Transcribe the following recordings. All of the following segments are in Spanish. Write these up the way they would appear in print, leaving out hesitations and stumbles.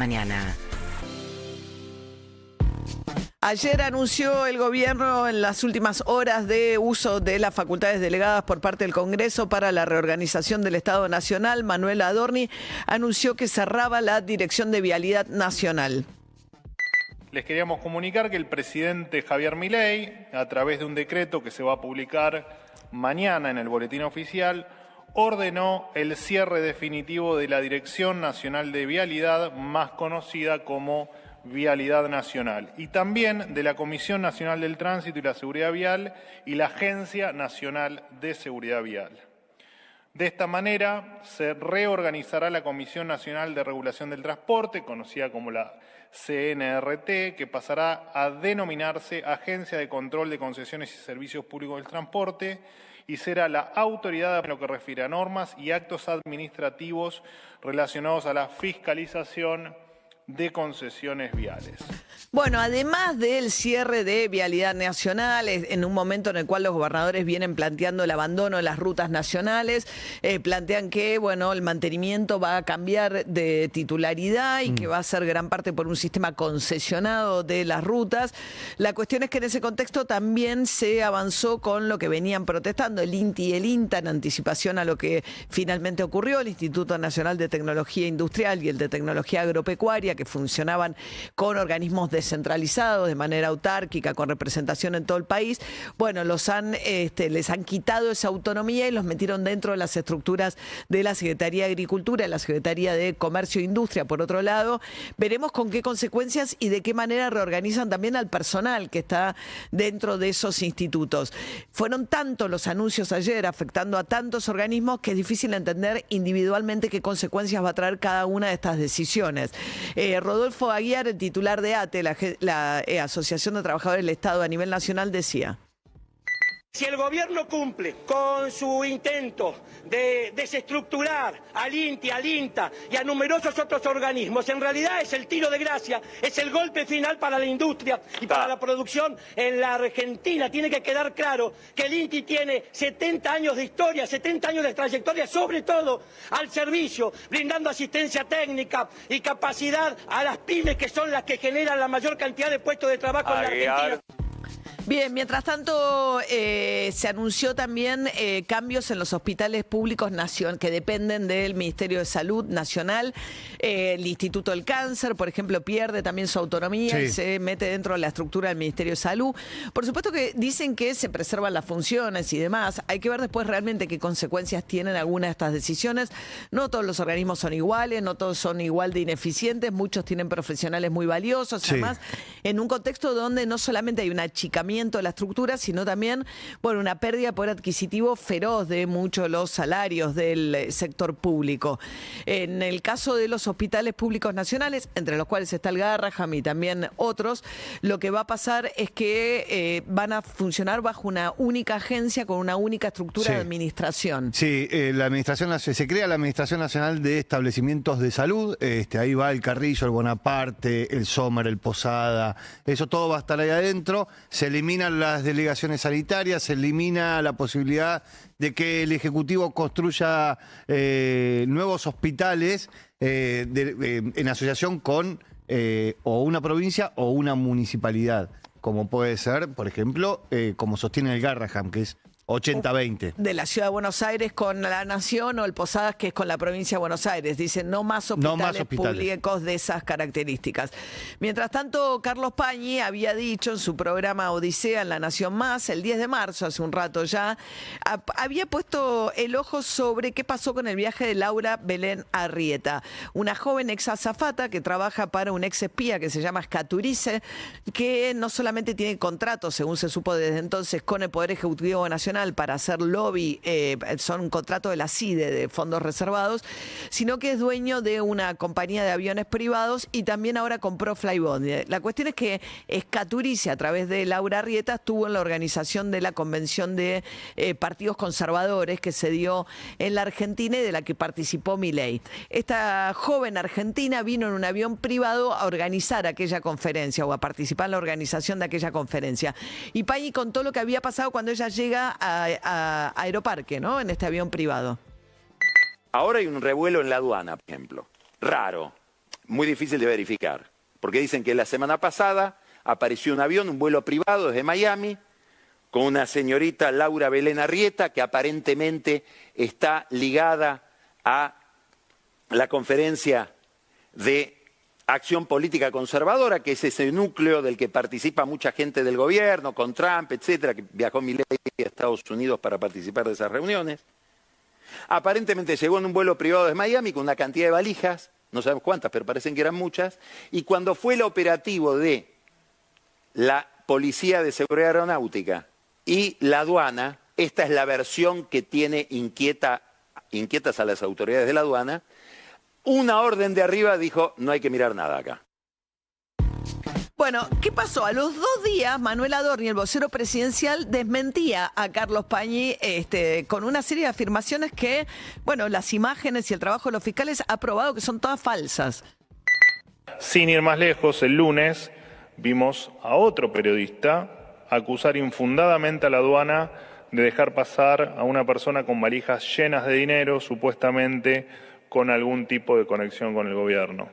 Mañana. Ayer anunció el gobierno en las últimas horas de uso de las facultades delegadas por parte del Congreso para la reorganización del Estado Nacional. Manuel Adorni anunció que cerraba la Dirección de Vialidad Nacional. Les queríamos comunicar que el presidente Javier Milei, a través de un decreto que se va a publicar mañana en el Boletín Oficial, ordenó el cierre definitivo de la Dirección Nacional de Vialidad, más conocida como Vialidad Nacional, y también de la Comisión Nacional del Tránsito y la Seguridad Vial y la Agencia Nacional de Seguridad Vial. De esta manera se reorganizará la Comisión Nacional de Regulación del Transporte, conocida como la CNRT, que pasará a denominarse Agencia de Control de Concesiones y Servicios Públicos del Transporte, y será la autoridad en lo que refiere a normas y actos administrativos relacionados a la fiscalización de concesiones viales. Bueno, además del cierre de Vialidad Nacional, en un momento en el cual los gobernadores vienen planteando el abandono de las rutas nacionales, plantean que, bueno, el mantenimiento va a cambiar de titularidad y que va a ser gran parte por un sistema concesionado de las rutas. La cuestión es que en ese contexto también se avanzó con lo que venían protestando el INTI y el INTA en anticipación a lo que finalmente ocurrió, el Instituto Nacional de Tecnología Industrial y el de Tecnología Agropecuaria, que funcionaban con organismos descentralizados, de manera autárquica, con representación en todo el país. Bueno, les han quitado esa autonomía y los metieron dentro de las estructuras de la Secretaría de Agricultura, de la Secretaría de Comercio e Industria, por otro lado. Veremos con qué consecuencias y de qué manera reorganizan también al personal que está dentro de esos institutos. Fueron tantos los anuncios ayer afectando a tantos organismos que es difícil entender individualmente qué consecuencias va a traer cada una de estas decisiones. Rodolfo Aguiar, el titular de ATE, la Asociación de Trabajadores del Estado a nivel nacional, decía: si el gobierno cumple con su intento de desestructurar al INTI, al INTA y a numerosos otros organismos, en realidad es el tiro de gracia, es el golpe final para la industria y para la producción en la Argentina. Tiene que quedar claro que el INTI tiene 70 años de historia, 70 años de trayectoria, sobre todo al servicio, brindando asistencia técnica y capacidad a las pymes, que son las que generan la mayor cantidad de puestos de trabajo en la Argentina. Bien, mientras tanto se anunció también cambios en los hospitales públicos que dependen del Ministerio de Salud Nacional. El Instituto del Cáncer, por ejemplo, pierde también su autonomía y se mete dentro de la estructura del Ministerio de Salud. Por supuesto que dicen que se preservan las funciones y demás. Hay que ver después realmente qué consecuencias tienen algunas de estas decisiones. No todos los organismos son iguales, no todos son igual de ineficientes, muchos tienen profesionales muy valiosos. Además, en un contexto donde no solamente hay un achicamiento de la estructura, sino también, bueno, una pérdida de poder adquisitivo feroz de muchos de los salarios del sector público. En el caso de los hospitales públicos nacionales, entre los cuales está el Garrahan y también otros, lo que va a pasar es que van a funcionar bajo una única agencia con una única estructura de administración. Sí, la administración se crea la Administración Nacional de Establecimientos de Salud. Ahí va el Carrillo, el Bonaparte, el Sommer, el Posada. Eso todo va a estar ahí adentro. Se eliminan las delegaciones sanitarias, se elimina la posibilidad de que el Ejecutivo construya nuevos hospitales en asociación con o una provincia o una municipalidad, como puede ser, por ejemplo, como sostiene el Garrahan, que es 80-20. De la Ciudad de Buenos Aires con la Nación, o el Posadas, que es con la provincia de Buenos Aires. Dicen no más hospitales públicos de esas características. Mientras tanto, Carlos Pañi había dicho en su programa Odisea en La Nación Más, el 10 de marzo, hace un rato ya, había puesto el ojo sobre qué pasó con el viaje de Laura Belén Arrieta, una joven ex azafata que trabaja para un ex espía que se llama Scaturice, que no solamente tiene contratos, según se supo desde entonces, con el Poder Ejecutivo Nacional para hacer lobby, son un contrato de la CIDE, de fondos reservados, sino que es dueño de una compañía de aviones privados y también ahora compró Flybondi. La cuestión es que Scaturice, a través de Laura Arrieta, estuvo en la organización de la convención de partidos conservadores que se dio en la Argentina y de la que participó Milei. Esta joven argentina vino en un avión privado a organizar aquella conferencia o a participar en la organización de aquella conferencia. Y Pañi contó lo que había pasado cuando ella llega a Aeroparque, ¿no? En este avión privado. Ahora hay un revuelo en la aduana, por ejemplo. Raro. muy difícil de verificar, porque dicen que la semana pasada apareció un avión, un vuelo privado desde Miami, con una señorita Laura Belén Arrieta, que aparentemente está ligada a la conferencia de Acción Política Conservadora, que es ese núcleo del que participa mucha gente del gobierno, con Trump, etcétera, que viajó Milei a Estados Unidos para participar de esas reuniones. Aparentemente llegó en un vuelo privado de Miami con una cantidad de valijas, no sabemos cuántas, pero parecen que eran muchas, y cuando fue el operativo de la Policía de Seguridad Aeronáutica y la aduana, esta es la versión que tiene inquietas a las autoridades de la aduana, una orden de arriba dijo, no hay que mirar nada acá. Bueno, ¿qué pasó? A los 2 días, Manuel Adorni, el vocero presidencial, desmentía a Carlos Pañi con una serie de afirmaciones que, bueno, las imágenes y el trabajo de los fiscales ha probado que son todas falsas. Sin ir más lejos, el lunes vimos a otro periodista acusar infundadamente a la aduana de dejar pasar a una persona con valijas llenas de dinero, supuestamente con algún tipo de conexión con el gobierno.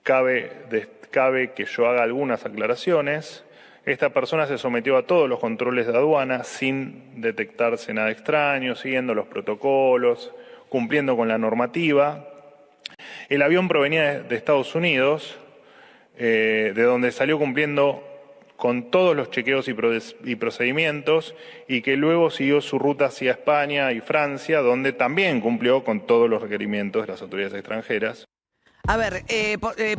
Cabe que yo haga algunas aclaraciones. Esta persona se sometió a todos los controles de aduana sin detectarse nada extraño, siguiendo los protocolos, cumpliendo con la normativa. El avión provenía de Estados Unidos, de donde salió cumpliendo con todos los chequeos y procedimientos, y que luego siguió su ruta hacia España y Francia, donde también cumplió con todos los requerimientos de las autoridades extranjeras. A ver,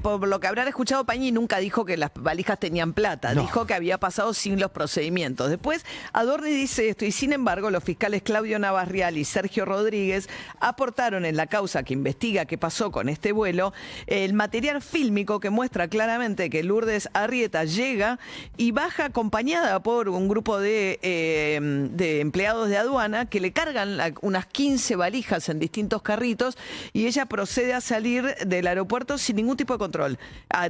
por lo que habrán escuchado, Pañi nunca dijo que las valijas tenían plata, No. dijo que había pasado sin los procedimientos. Después, Adorni dice esto, y sin embargo, los fiscales Claudio Navarrial y Sergio Rodríguez aportaron en la causa que investiga qué pasó con este vuelo el material fílmico que muestra claramente que Lourdes Arrieta llega y baja acompañada por un grupo de empleados de aduana que le cargan unas 15 valijas en distintos carritos y ella procede a salir del aeropuerto sin ningún tipo de control.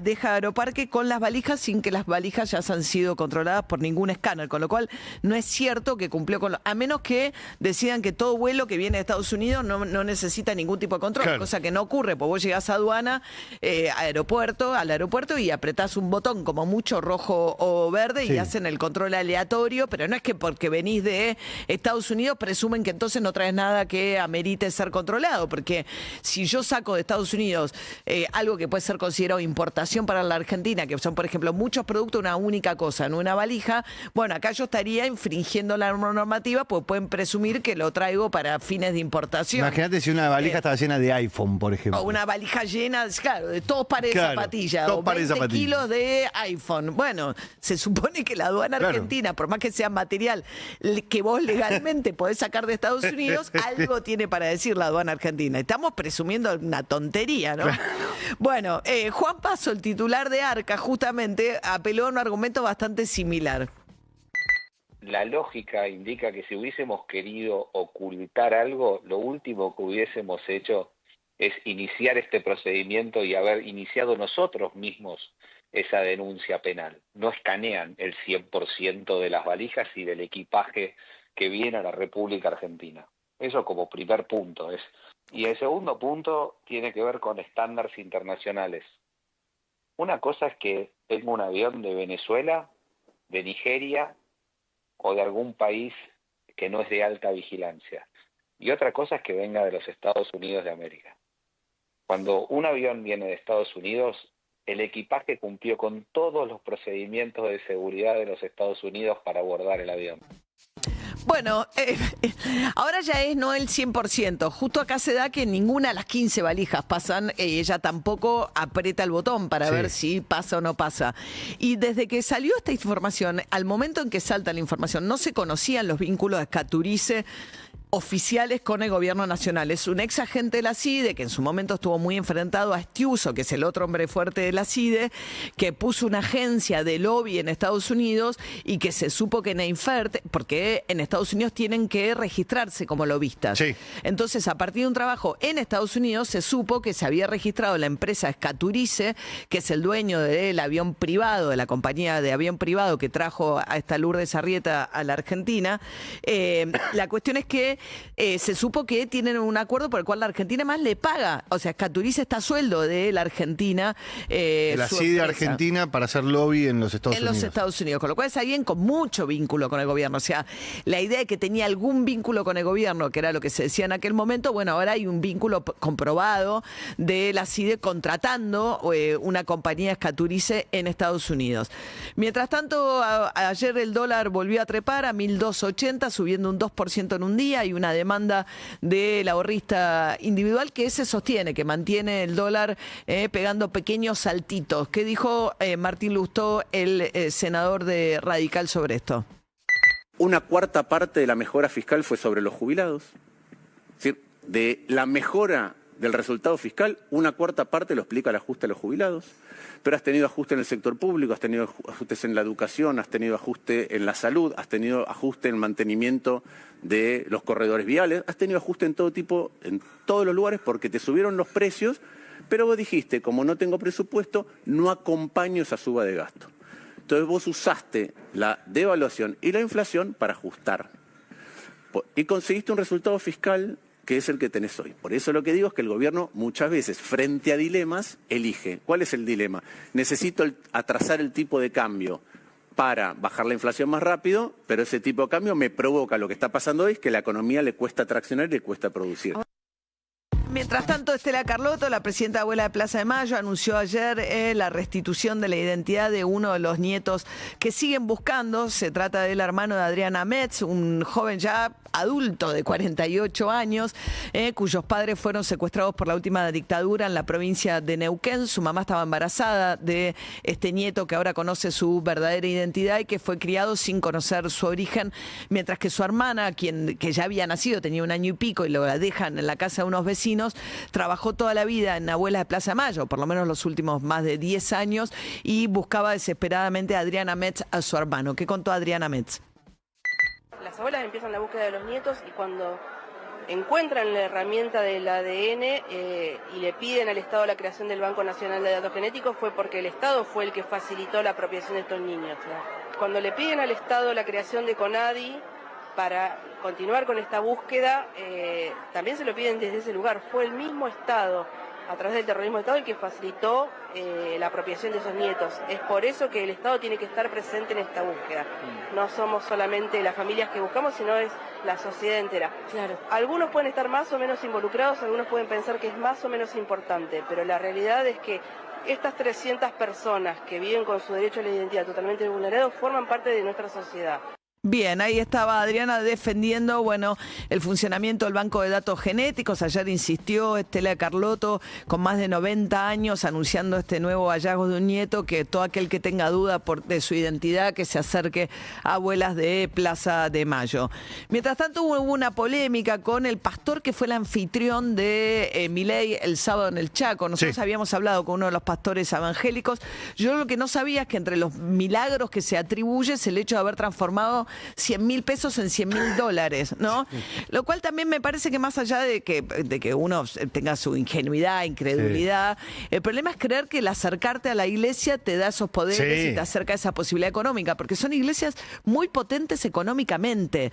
Deja Aeroparque con las valijas sin que las valijas ya han sido controladas por ningún escáner, con lo cual no es cierto que cumplió con a menos que decidan que todo vuelo que viene de Estados Unidos no necesita ningún tipo de control, claro, cosa que no ocurre, porque vos llegás a aduana, al aeropuerto y apretás un botón como mucho rojo o verde sí, y hacen el control aleatorio, pero no es que porque venís de Estados Unidos presumen que entonces no traes nada que amerite ser controlado, porque si yo saco de Estados Unidos algo que puede ser considerado importación para la Argentina, que son, por ejemplo, muchos productos, una única cosa, en una valija, bueno, acá yo estaría infringiendo la normativa, pues pueden presumir que lo traigo para fines de importación. Imagínate si una valija estaba llena de iPhone, por ejemplo. O una valija llena, claro, de todos pares de Claro, zapatillas, todos o pares de 20 zapatillas. kilos de iPhone. Bueno, se supone que la aduana Claro. argentina, por más que sea material que vos legalmente podés sacar de Estados Unidos, algo tiene para decir la aduana argentina. Estamos presumiendo una tontería, ¿no? Bueno, Juan Paso, el titular de Arca, justamente apeló a un argumento bastante similar. La lógica indica que si hubiésemos querido ocultar algo, lo último que hubiésemos hecho es iniciar este procedimiento y haber iniciado nosotros mismos esa denuncia penal. No escanean el 100% de las valijas y del equipaje que viene a la República Argentina. Eso como primer punto es. Y el segundo punto tiene que ver con estándares internacionales. Una cosa es que tengo un avión de Venezuela, de Nigeria o de algún país que no es de alta vigilancia. Y otra cosa es que venga de los Estados Unidos de América. Cuando un avión viene de Estados Unidos, el equipaje cumplió con todos los procedimientos de seguridad de los Estados Unidos para abordar el avión. Bueno, ahora ya es no el 100%. Justo acá se da que ninguna de las 15 valijas pasan, ella tampoco aprieta el botón para ver si pasa o no pasa. Y desde que salió esta información, al momento en que salta la información, no se conocían los vínculos de Escaturice oficiales con el gobierno nacional. Es un ex agente de la CIDE que en su momento estuvo muy enfrentado a Estiuso, que es el otro hombre fuerte de la CIDE, que puso una agencia de lobby en Estados Unidos y que se supo que Neifert, porque en Estados Unidos tienen que registrarse como lobistas. Sí. Entonces, a partir de un trabajo en Estados Unidos, se supo que se había registrado la empresa Escaturice, que es el dueño del avión privado, de la compañía de avión privado que trajo a esta Lourdes Arrieta a la Argentina. La cuestión es que se supo que tienen un acuerdo por el cual la Argentina más le paga. O sea, Escaturice está a sueldo de la Argentina. La CIDE Argentina para hacer lobby en los Estados Unidos. En los Estados Unidos, con lo cual es alguien con mucho vínculo con el gobierno. O sea, la idea de que tenía algún vínculo con el gobierno, que era lo que se decía en aquel momento, bueno, ahora hay un vínculo comprobado de la CIDE contratando una compañía Escaturice en Estados Unidos. Mientras tanto, ayer el dólar volvió a trepar a 1.280, subiendo un 2% en un día, y una demanda del ahorrista individual que se sostiene, que mantiene el dólar pegando pequeños saltitos. ¿Qué dijo Martín Lustó, el senador de Radical, sobre esto? Una cuarta parte de la mejora fiscal fue sobre los jubilados. Es decir, de la mejora del resultado fiscal, una cuarta parte lo explica el ajuste a los jubilados. Pero has tenido ajuste en el sector público, has tenido ajustes en la educación, has tenido ajuste en la salud, has tenido ajuste en el mantenimiento de los corredores viales, has tenido ajuste en todo tipo, en todos los lugares, porque te subieron los precios, pero vos dijiste, como no tengo presupuesto, no acompaño esa suba de gasto. Entonces vos usaste la devaluación y la inflación para ajustar. Y conseguiste un resultado fiscal que es el que tenés hoy. Por eso lo que digo es que el gobierno muchas veces, frente a dilemas, elige. ¿Cuál es el dilema? Necesito atrasar el tipo de cambio para bajar la inflación más rápido, pero ese tipo de cambio me provoca lo que está pasando hoy, es que la economía le cuesta traccionar y le cuesta producir. Mientras tanto, Estela Carlotto, la presidenta abuela de Plaza de Mayo, anunció ayer la restitución de la identidad de uno de los nietos que siguen buscando. Se trata del hermano de Adriana Metz, un joven ya adulto de 48 años, cuyos padres fueron secuestrados por la última dictadura en la provincia de Neuquén. Su mamá estaba embarazada de este nieto que ahora conoce su verdadera identidad y que fue criado sin conocer su origen, mientras que su hermana, que ya había nacido, tenía 1 año y pico, y lo dejan en la casa de unos vecinos, trabajó toda la vida en Abuelas de Plaza de Mayo, por lo menos los últimos más de 10 años, y buscaba desesperadamente a Adriana Metz, a su hermano. ¿Qué contó Adriana Metz? Las abuelas empiezan la búsqueda de los nietos y cuando encuentran la herramienta del ADN y le piden al Estado la creación del Banco Nacional de Datos Genéticos, fue porque el Estado fue el que facilitó la apropiación de estos niños. Cuando le piden al Estado la creación de CONADI para continuar con esta búsqueda, también se lo piden desde ese lugar. Fue el mismo Estado, a través del terrorismo de Estado, el que facilitó la apropiación de esos nietos. Es por eso que el Estado tiene que estar presente en esta búsqueda. No somos solamente las familias que buscamos, sino es la sociedad entera. Claro. Algunos pueden estar más o menos involucrados, algunos pueden pensar que es más o menos importante, pero la realidad es que estas 300 personas que viven con su derecho a la identidad totalmente vulnerado forman parte de nuestra sociedad. Bien, ahí estaba Adriana defendiendo, bueno, el funcionamiento del Banco de Datos Genéticos. Ayer insistió Estela Carlotto, con más de 90 años, anunciando este nuevo hallazgo de un nieto, que todo aquel que tenga duda de su identidad, que se acerque a Abuelas de Plaza de Mayo. Mientras tanto, hubo una polémica con el pastor que fue el anfitrión de Milei el sábado en el Chaco. Nosotros habíamos hablado con uno de los pastores evangélicos. Yo lo que no sabía es que entre los milagros que se atribuye es el hecho de haber transformado 100.000 pesos en 100.000 dólares, ¿no? Lo cual también me parece que más allá de que uno tenga su ingenuidad, incredulidad, el problema es creer que el acercarte a la iglesia te da esos poderes y te acerca a esa posibilidad económica, porque son iglesias muy potentes económicamente,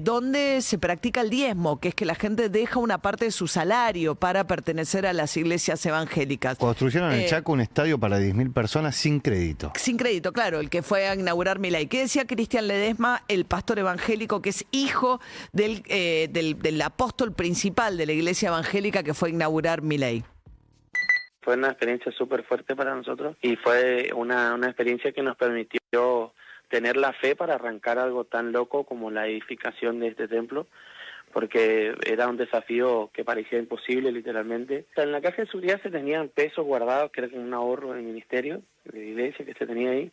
donde se practica el diezmo, que es que la gente deja una parte de su salario para pertenecer a las iglesias evangélicas. Construyeron en el Chaco un estadio para 10.000 personas sin crédito. Sin crédito, claro, el que fue a inaugurar Milei. ¿Qué decía Cristian Ledesma, el pastor evangélico que es hijo del apóstol principal de la iglesia evangélica que fue a inaugurar Milei? Fue una experiencia súper fuerte para nosotros y fue una experiencia que nos permitió tener la fe para arrancar algo tan loco como la edificación de este templo, porque era un desafío que parecía imposible, literalmente. En la caja de seguridad se tenían pesos guardados, que era como un ahorro del ministerio, de la iglesia que se tenía ahí.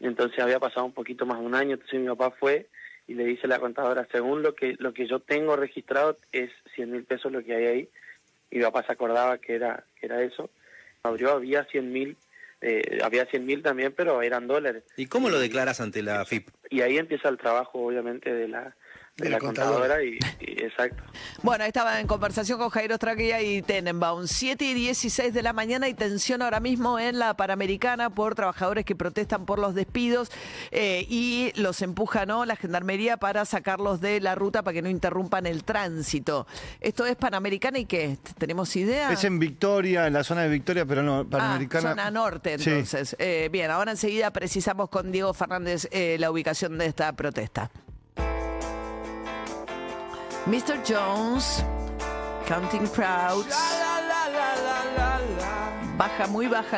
Entonces había pasado un poquito más de un año, entonces mi papá fue y le dice a la contadora, según lo que yo tengo registrado es 100.000 pesos lo que hay ahí. Y mi papá se acordaba que era eso. Abrió, había 100.000 también, pero eran dólares. ¿Y cómo lo declaras ante la AFIP? Y ahí empieza el trabajo, obviamente, de la de la contadora y exacto. Bueno, estaba en conversación con Jairo Straquia y Tenenbaum. 7:16 de la mañana y tensión ahora mismo en la Panamericana por trabajadores que protestan por los despidos y los empuja, ¿no?, la Gendarmería para sacarlos de la ruta para que no interrumpan el tránsito. ¿Esto es Panamericana y qué? ¿Tenemos idea? Es en Victoria, en la zona de Victoria, pero no, Panamericana. Zona norte, entonces. Sí. Bien, ahora enseguida precisamos con Diego Fernández la ubicación de esta protesta. Mr. Jones, Counting Crowds. Baja, muy baja la